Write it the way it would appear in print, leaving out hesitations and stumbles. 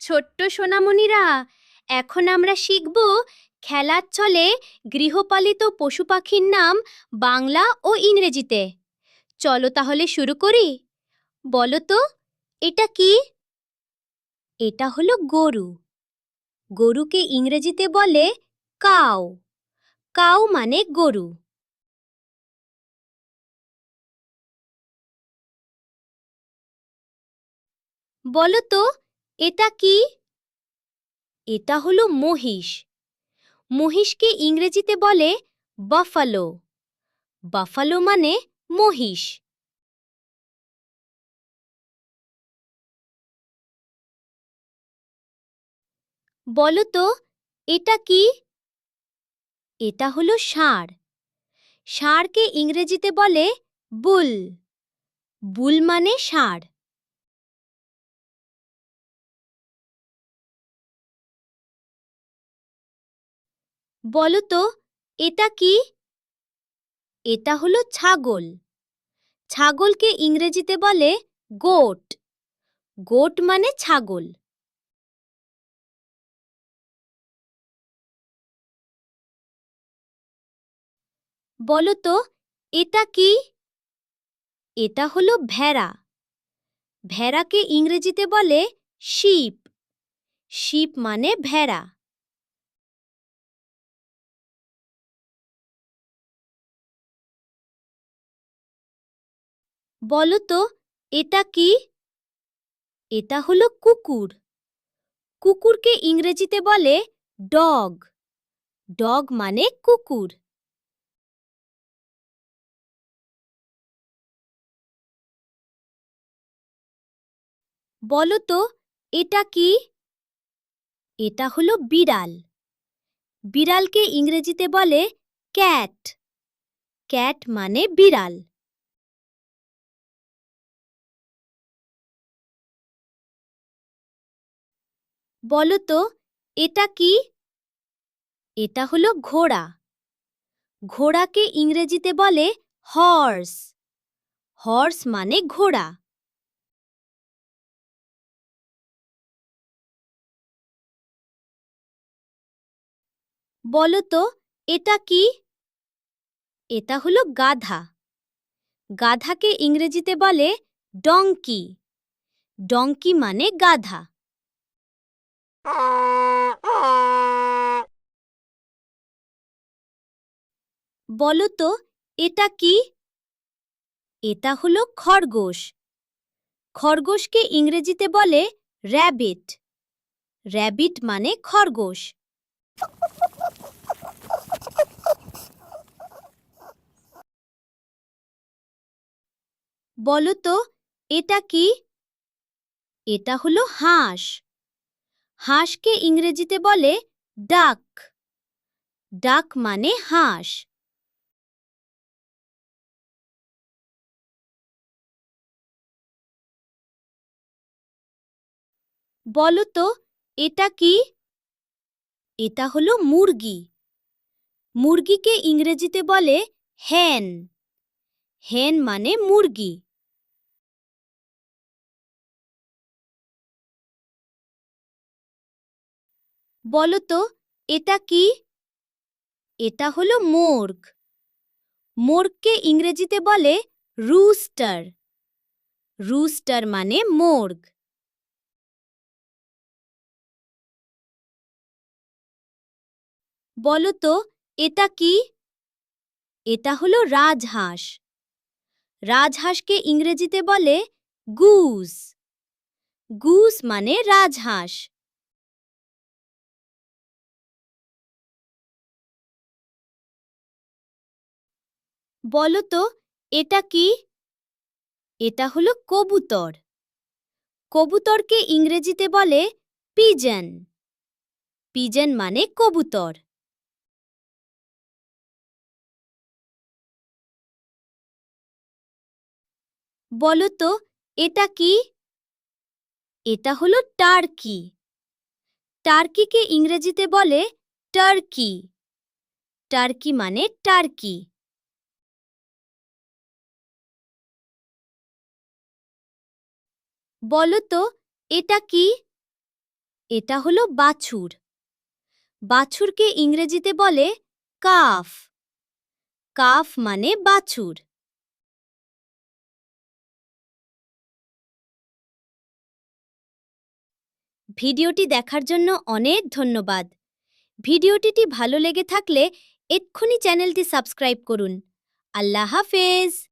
ছোট্ট সোনামণিরা, এখন আমরা শিখব খেলার ছলে গৃহপালিত পশু পাখির নাম বাংলা ও ইংরেজিতে। চলো তাহলে শুরু করি। বলো তো, এটা কি? এটা হলো গরু। গরুকে ইংরেজিতে বলে কাউ। কাউ মানে গরু। বলো তো, এটা কি? এটা হলো মহিষ। মহিষকে ইংরেজিতে বলে বাফালো। বাফালো মানে মহিষ। বলো তো, এটা কি? এটা হলো ষাঁড়। ষাঁড়কে ইংরেজিতে বলে বুল। বুল মানে ষাঁড়। বলো তো, এটা কি? এটা হলো ছাগল। ছাগলকে ইংরেজিতে বলে গোট। গোট মানে ছাগল। বলো তো, এটা কি? এটা হলো ভেড়া। ভেড়াকে ইংরেজিতে বলে শিপ। শিপ মানে ভেড়া। বলো তো, এটা কি? এটা হলো কুকুর। কুকুরকে ইংরেজিতে বলে ডগ। ডগ মানে কুকুর। বলো তো, এটা কি? এটা হলো বিড়াল। বিড়ালকে ইংরেজিতে বলে ক্যাট। ক্যাট মানে বিড়াল। বলো তো, এটা কি? এটা হলো ঘোড়া। ঘোড়াকে ইংরেজিতে বলে হর্স। হর্স মানে ঘোড়া। বলো তো, এটা কি? এটা হলো গাধা। গাধাকে ইংরেজিতে বলে ডংকি। ডংকি মানে গাধা। বলো তো, এটা কি? এটা হলো খরগোশ। খরগোশকে ইংরেজিতে বলে র‍্যাবিট। র‍্যাবিট মানে খরগোশ। বলো তো, এটা কি? এটা হলো হাঁস। হাঁসকে ইংরেজিতে বলে ডাক। ডাক মানে হাঁস। বলো তো, এটা কি? এটা হলো মুরগি। মুরগিকে ইংরেজিতে বলে হেন। হেন মানে মুরগি। বলো তো, এটা কি? এটা হলো মোর্গ। মোর্গকে ইংরেজিতে বলে রুস্টার। রুস্টার মানে মোর্গ। বলো তো, এটা কি? এটা হলো রাজহাঁস। রাজহাঁসকে ইংরেজিতে বলে গুজ। গুজ মানে রাজহাঁস। বলো তো, এটা কি? এটা হলো কবুতর। কবুতরকে ইংরেজিতে বলে পিজন। পিজন মানে কবুতর। বলো তো, এটা কি? এটা হলো টার্কি। টার্কিকে ইংরেজিতে বলে টার্কি। টার্কি মানে টার্কি। বলো তো, এটা কি? এটা হলো বাছুর। বাছুরকে ইংরেজিতে বলে কাফ। কাফ মানে বাছুর। ভিডিওটি দেখার জন্য অনেক ধন্যবাদ। ভিডিওটি ভালো লেগে থাকলে এক্ষুনি চ্যানেলটি সাবস্ক্রাইব করুন। আল্লাহ হাফেজ।